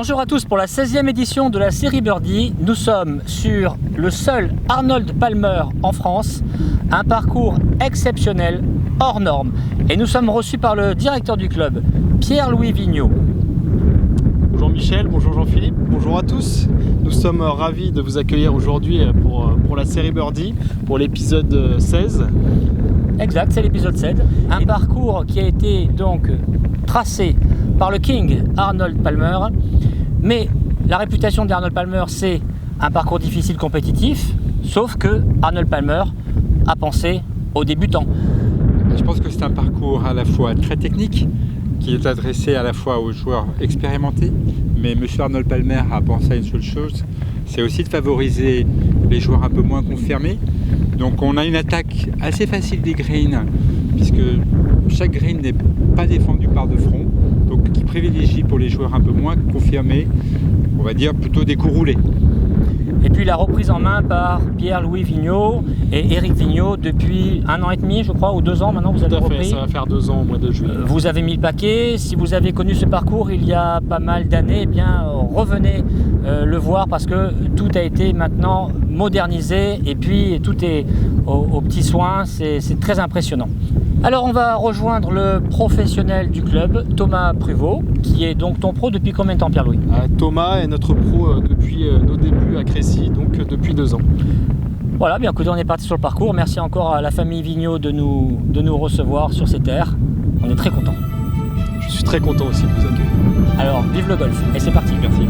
Bonjour à tous pour la 16e édition de la série Birdie. Nous sommes sur le seul Arnold Palmer en France, un parcours exceptionnel, hors norme. Et nous sommes reçus par le directeur du club, Pierre-Louis Vigneault. Bonjour Michel, bonjour Jean-Philippe, bonjour à tous. Nous sommes ravis de vous accueillir aujourd'hui pour la série Birdie, pour l'épisode 16. Exact, c'est l'épisode 7. Un parcours qui a été donc tracé par le King Arnold Palmer. Mais la réputation d'Arnold Palmer, c'est un parcours difficile compétitif, sauf que Arnold Palmer a pensé aux débutants. Je pense que c'est un parcours à la fois très technique, qui est adressé à la fois aux joueurs expérimentés, mais M. Arnold Palmer a pensé à une seule chose, c'est aussi de favoriser les joueurs un peu moins confirmés. Donc on a une attaque assez facile des greens, puisque chaque green n'est pas défendu par de front, donc qui privilégie pour les joueurs un peu moins confirmés, on va dire plutôt des coups roulés. Et puis la reprise en main par Pierre-Louis Vigneault et Éric Vigneault depuis 1 an et demi, je crois, ou 2 ans maintenant, vous avez repris. Ça va faire 2 ans au mois de juillet. Vous avez mis le paquet. Si vous avez connu ce parcours il y a pas mal d'années, eh bien revenez le voir parce que tout a été maintenant modernisé et puis tout est aux petits soins. C'est très impressionnant. Alors on va rejoindre le professionnel du club, Thomas Pruvot, qui est donc ton pro depuis combien de temps, Pierre-Louis? Thomas est notre pro depuis nos débuts à Crécy, donc depuis 2 ans. Voilà, bien écoutez, on est parti sur le parcours. Merci encore à la famille Vigneault de nous recevoir sur ces terres. On est très contents. Je suis très content aussi de vous accueillir. Alors, vive le golf et c'est parti. Merci.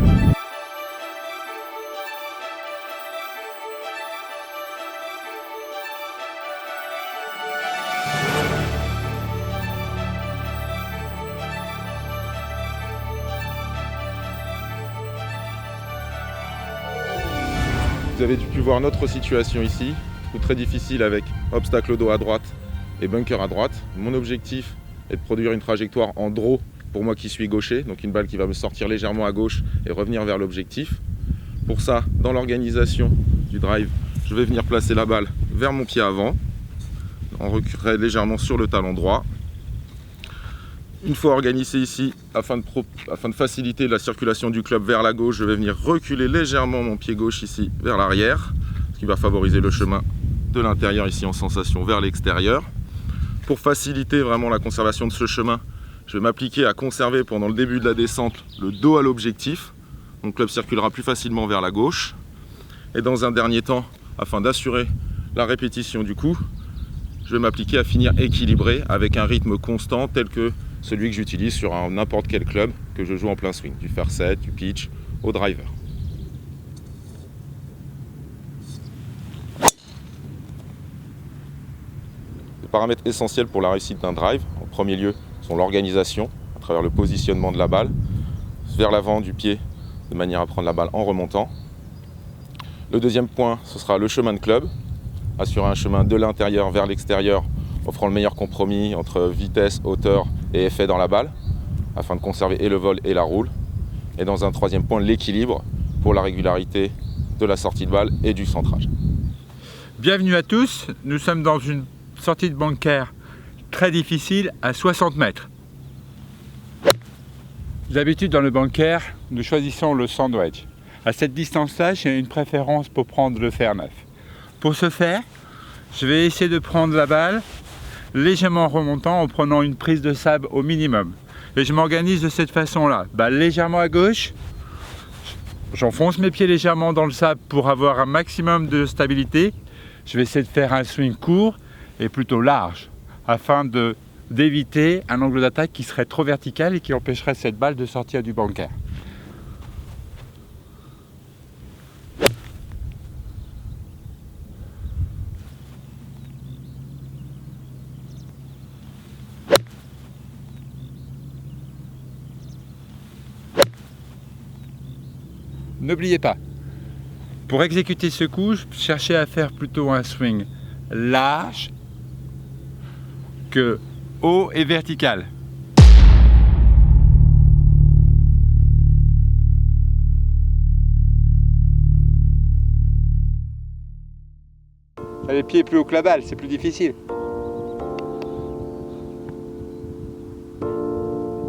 Vous avez pu voir notre situation ici, très difficile avec obstacle au dos à droite et bunker à droite. Mon objectif est de produire une trajectoire en draw pour moi qui suis gaucher, donc une balle qui va me sortir légèrement à gauche et revenir vers l'objectif. Pour ça, dans l'organisation du drive, je vais venir placer la balle vers mon pied avant, en reculant légèrement sur le talon droit. Une fois organisé ici, afin de faciliter la circulation du club vers la gauche, je vais venir reculer légèrement mon pied gauche ici vers l'arrière, ce qui va favoriser le chemin de l'intérieur ici en sensation vers l'extérieur. Pour faciliter vraiment la conservation de ce chemin, je vais m'appliquer à conserver pendant le début de la descente le dos à l'objectif. Mon club circulera plus facilement vers la gauche. Et dans un dernier temps, afin d'assurer la répétition du coup, je vais m'appliquer à finir équilibré avec un rythme constant tel que celui que j'utilise sur n'importe quel club que je joue en plein swing, du fair set, du pitch, au driver. Les paramètres essentiels pour la réussite d'un drive, en premier lieu, sont l'organisation, à travers le positionnement de la balle, vers l'avant du pied, de manière à prendre la balle en remontant. Le deuxième point, ce sera le chemin de club, assurer un chemin de l'intérieur vers l'extérieur, offrant le meilleur compromis entre vitesse, hauteur et effet dans la balle, afin de conserver et le vol et la roule. Et dans un troisième point, l'équilibre pour la régularité de la sortie de balle et du centrage. Bienvenue à tous, nous sommes dans une sortie de bunker très difficile à 60 mètres. D'habitude dans le bunker, nous choisissons le sandwich. À cette distance-là, j'ai une préférence pour prendre le fer neuf. Pour ce faire, je vais essayer de prendre la balle légèrement remontant en prenant une prise de sable au minimum. Et je m'organise de cette façon-là. Balle légèrement à gauche, j'enfonce mes pieds légèrement dans le sable pour avoir un maximum de stabilité. Je vais essayer de faire un swing court et plutôt large afin d'éviter un angle d'attaque qui serait trop vertical et qui empêcherait cette balle de sortir du bunker. N'oubliez pas, pour exécuter ce coup, cherchez à faire plutôt un swing large que haut et vertical. Les pieds plus haut que la balle, c'est plus difficile.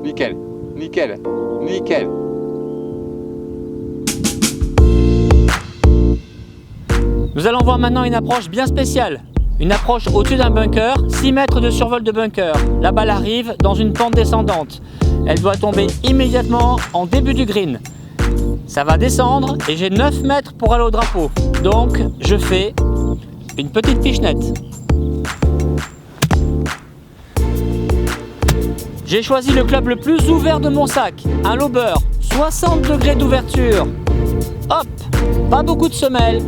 Nickel, nickel, nickel. Nous allons voir maintenant une approche bien spéciale. Une approche au-dessus d'un bunker, 6 mètres de survol de bunker. La balle arrive dans une pente descendante. Elle doit tomber immédiatement en début du green. Ça va descendre et j'ai 9 mètres pour aller au drapeau. Donc je fais une petite pichenette. J'ai choisi le club le plus ouvert de mon sac, un lobber, 60 degrés d'ouverture. Hop, pas beaucoup de semelles.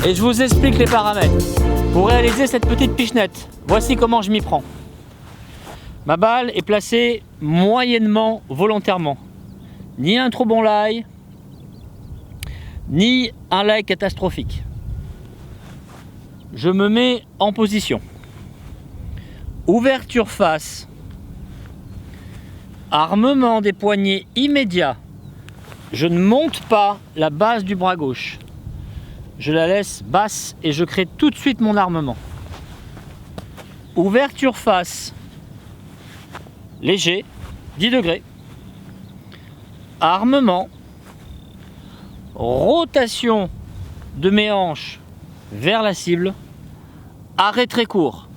Et je vous explique les paramètres. Pour réaliser cette petite pichenette, voici comment je m'y prends. Ma balle est placée moyennement volontairement. Ni un trop bon lie, ni un lie catastrophique. Je me mets en position. Ouverture face. Armement des poignets immédiat. Je ne monte pas la base du bras gauche. Je la laisse basse et je crée tout de suite mon armement. Ouverture face. Léger, 10 degrés. Armement. Rotation de mes hanches vers la cible. Arrêt très court.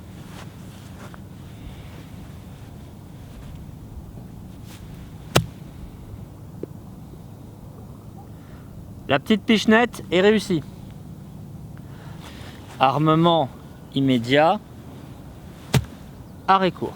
La petite pichenette est réussie. Armement immédiat, arrêt court.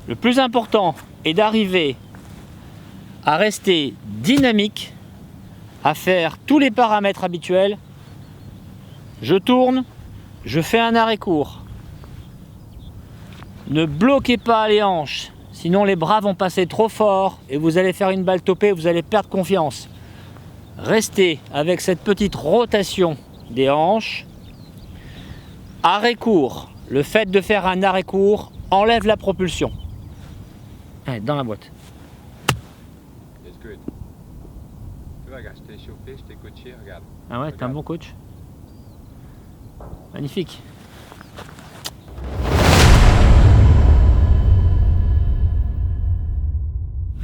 Le plus important est d'arriver à rester dynamique, à faire tous les paramètres habituels. Je tourne, je fais un arrêt court. Ne bloquez pas les hanches, sinon les bras vont passer trop fort et vous allez faire une balle topée, vous allez perdre confiance. Restez avec cette petite rotation des hanches. Arrêt court. Le fait de faire un arrêt court enlève la propulsion. Allez, dans la boîte. It's good. Tu vois, regarde, je t'ai chauffé, je t'ai coaché, regarde. Ah ouais, t'es un bon coach. Magnifique.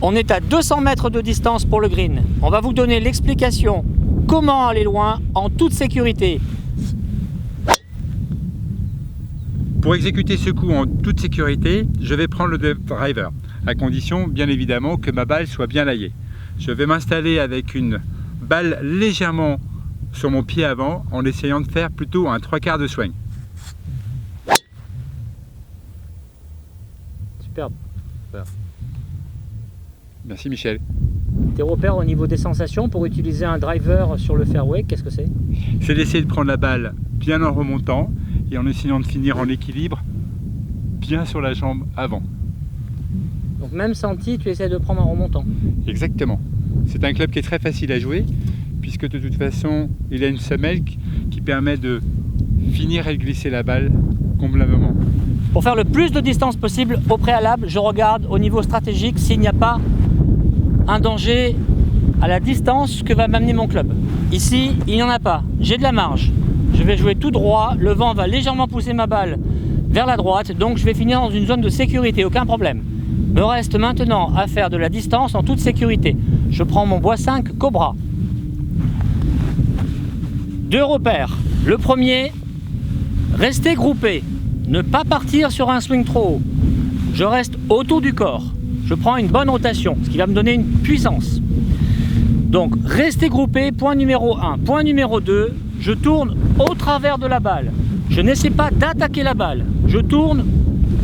On est à 200 mètres de distance pour le green. On va vous donner l'explication comment aller loin en toute sécurité. Pour exécuter ce coup en toute sécurité, je vais prendre le driver, à condition bien évidemment que ma balle soit bien layée. Je vais m'installer avec une balle légèrement sur mon pied avant en essayant de faire plutôt un 3/4 de swing. Superbe. Merci Michel. Tes repères au niveau des sensations pour utiliser un driver sur le fairway, qu'est-ce que c'est? C'est d'essayer de prendre la balle bien en remontant et en essayant de finir en équilibre bien sur la jambe avant. Donc même senti, tu essaies de prendre en remontant. Exactement. C'est un club qui est très facile à jouer puisque de toute façon il a une semelle qui permet de finir et de glisser la balle convenablement. Pour faire le plus de distance possible au préalable, je regarde au niveau stratégique s'il n'y a pas un danger à la distance que va m'amener mon club. Ici, il n'y en a pas. J'ai de la marge. Je vais jouer tout droit. Le vent va légèrement pousser ma balle vers la droite. Donc je vais finir dans une zone de sécurité. Aucun problème. Me reste maintenant à faire de la distance en toute sécurité. Je prends mon bois 5 Cobra. 2 repères. Le premier, rester groupé. Ne pas partir sur un swing trop haut. Je reste autour du corps. Je prends une bonne rotation, ce qui va me donner une puissance. Donc, restez groupé, point numéro 1. Point numéro 2, je tourne au travers de la balle. Je n'essaie pas d'attaquer la balle. Je tourne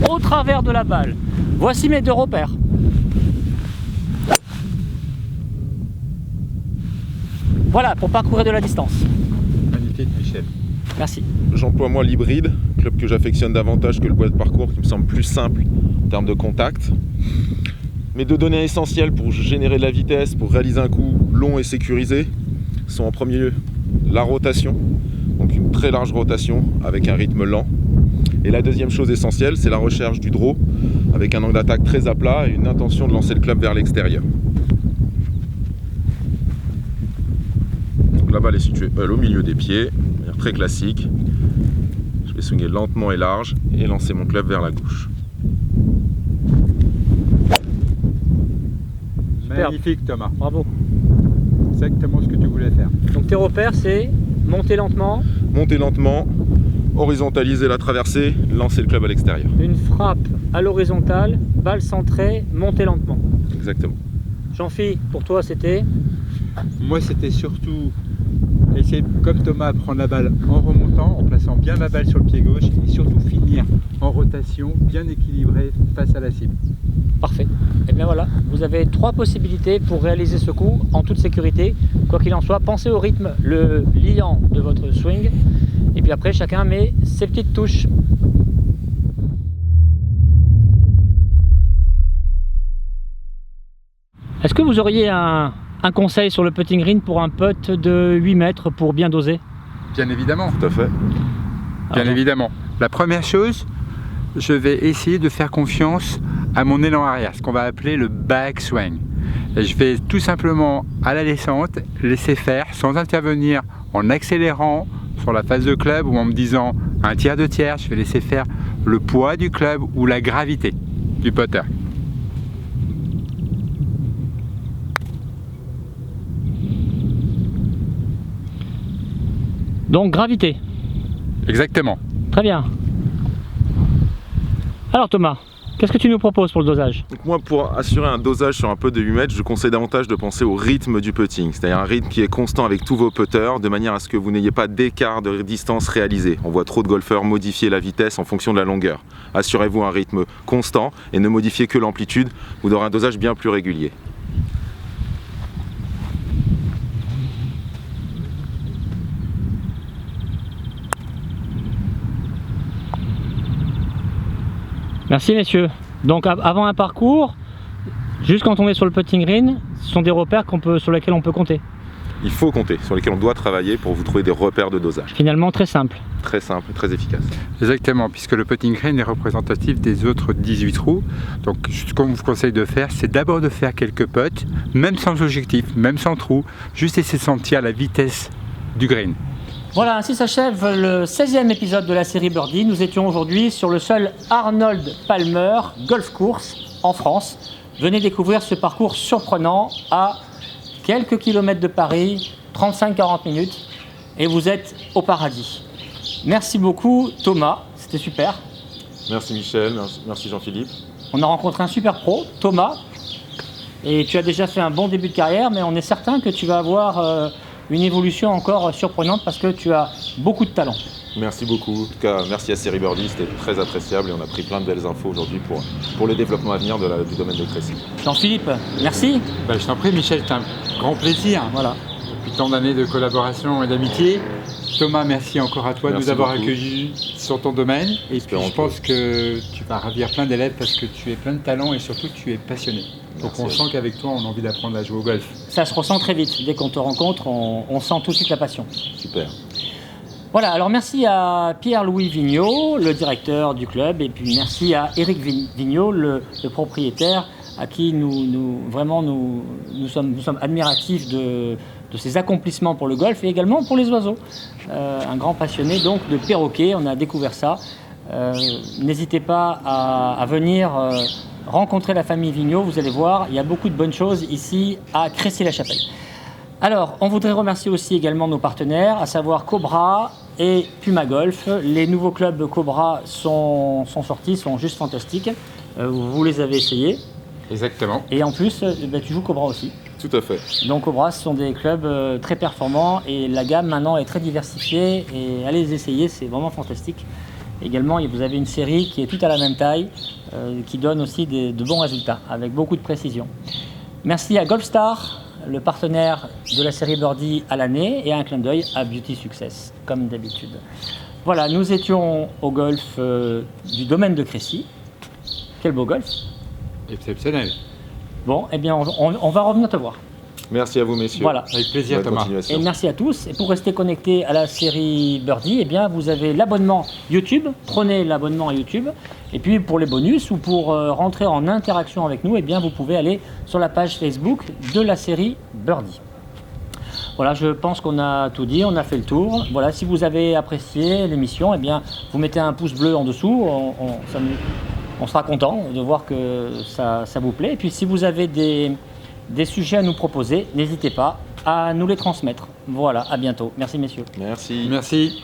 au travers de la balle. Voici mes 2 repères. Voilà, pour parcourir de la distance. Magnifique Michel. Merci. J'emploie moi l'hybride, club que j'affectionne davantage que le bois de parcours, qui me semble plus simple en termes de contact. Mes 2 données essentielles pour générer de la vitesse, pour réaliser un coup long et sécurisé, sont en premier lieu la rotation, donc une très large rotation avec un rythme lent. Et la deuxième chose essentielle, c'est la recherche du draw, avec un angle d'attaque très à plat et une intention de lancer le club vers l'extérieur. la balle est située au milieu des pieds, de manière très classique. Je vais swinguer lentement et large et lancer mon club vers la gauche. Magnifique Thomas, Bravo. exactement ce que tu voulais faire. Donc tes repères, c'est monter lentement, Monter lentement, horizontaliser la traversée, lancer le club à l'extérieur. une frappe à l'horizontale, balle centrée, monter lentement. Exactement. Jean-Philippe, pour toi, c'était Moi c'était surtout essayer comme Thomas prendre la balle en remontant, en plaçant bien ma balle sur le pied gauche et surtout finir en rotation bien équilibrée face à la cible. parfait. Et bien voilà, vous avez 3 possibilités pour réaliser ce coup en toute sécurité. Quoi qu'il en soit, pensez au rythme, le liant de votre swing. Et puis après, chacun met ses petites touches. Est-ce que vous auriez un conseil sur le putting green pour un putt de 8 mètres pour bien doser? Bien évidemment. Tout à fait. Bien évidemment. La première chose, je vais essayer de faire confiance à mon élan arrière, ce qu'on va appeler le backswing. Et je vais tout simplement, à la descente, laisser faire sans intervenir en accélérant sur la face de club ou en me disant un tiers de tiers. Je vais laisser faire le poids du club ou la gravité du putter. Donc gravité. Exactement. Très bien. Alors Thomas, qu'est-ce que tu nous proposes pour le dosage? Donc moi, pour assurer un dosage sur un putt de 8 mètres, je conseille davantage de penser au rythme du putting, c'est-à-dire un rythme qui est constant avec tous vos putters, de manière à ce que vous n'ayez pas d'écart de distance réalisé. On voit trop de golfeurs modifier la vitesse en fonction de la longueur. Assurez-vous un rythme constant et ne modifiez que l'amplitude, vous aurez un dosage bien plus régulier. Merci messieurs. Donc avant un parcours, juste quand on est sur le putting green, ce sont des repères sur lesquels on peut compter. Il faut compter, sur lesquels on doit travailler pour vous trouver des repères de dosage. Finalement très simple. Très simple et très efficace. Exactement, puisque le putting green est représentatif des autres 18 trous. Donc ce qu'on vous conseille de faire, c'est d'abord de faire quelques putts, même sans objectif, même sans trou, juste essayer de sentir la vitesse du green. Voilà, ainsi s'achève le 16e épisode de la série Birdie. Nous étions aujourd'hui sur le seul Arnold Palmer Golf Course en France. Venez découvrir ce parcours surprenant à quelques kilomètres de Paris, 35-40 minutes, et vous êtes au paradis. Merci beaucoup Thomas, c'était super. Merci Michel, merci Jean-Philippe. On a rencontré un super pro, Thomas, et tu as déjà fait un bon début de carrière, mais on est certain que tu vas avoir une évolution encore surprenante parce que tu as beaucoup de talent. Merci beaucoup. En tout cas, merci à Série Birdie, c'était très appréciable et on a pris plein de belles infos aujourd'hui pour le développement à venir du domaine de Crécy. Jean-Philippe, merci. Je t'en prie Michel, c'est un grand plaisir. Voilà. Depuis tant d'années de collaboration et d'amitié. Thomas, merci encore à toi de Merci nous avoir beaucoup. accueillis sur ton domaine. Et puis Espérons je pense que tu vas ravir plein d'élèves parce que tu es plein de talent et surtout tu es passionné. Donc Merci on à sent qu'avec toi on a envie d'apprendre à jouer au golf. Ça se ressent très vite. Dès qu'on te rencontre, on sent tout de suite la passion. Super. Voilà, alors merci à Pierre-Louis Vigneault, le directeur du club, et puis merci à Éric Vigneault, le propriétaire, à qui nous sommes admiratifs de ses accomplissements pour le golf et également pour les oiseaux. Un grand passionné donc de perroquets, on a découvert ça. N'hésitez pas à venir rencontrer la famille Vigneault, vous allez voir, il y a beaucoup de bonnes choses ici à Crécy-la-Chapelle. Alors, on voudrait remercier aussi également nos partenaires, à savoir Cobra et Puma Golf. Les nouveaux clubs Cobra sont sortis, sont juste fantastiques. Vous les avez essayés. Exactement. Et en plus, tu joues Cobra aussi. Tout à fait. Donc Cobra, ce sont des clubs très performants et la gamme maintenant est très diversifiée. Et allez les essayer, c'est vraiment fantastique. Également, vous avez une série qui est toute à la même taille, qui donne aussi de bons résultats, avec beaucoup de précision. Merci à Golfstar, le partenaire de la série Birdie à l'année, et un clin d'œil à Beauty Success, comme d'habitude. Voilà, nous étions au golf du domaine de Crécy. Quel beau golf! Exceptionnel. Bon, eh bien, on va revenir te voir. Merci à vous messieurs. Voilà. Avec plaisir Bonne Thomas. continuation. Et merci à tous. Et pour rester connecté à la série Birdie, eh bien, vous avez l'abonnement YouTube. Prenez l'abonnement à YouTube. Et puis pour les bonus ou pour rentrer en interaction avec nous, eh bien, vous pouvez aller sur la page Facebook de la série Birdie. Voilà, je pense qu'on a tout dit, on a fait le tour. Voilà, si vous avez apprécié l'émission, eh bien, vous mettez un pouce bleu en dessous. On sera content de voir que ça vous plaît. Et puis, si vous avez des sujets à nous proposer, n'hésitez pas à nous les transmettre. Voilà, à bientôt. Merci, messieurs. Merci. Merci.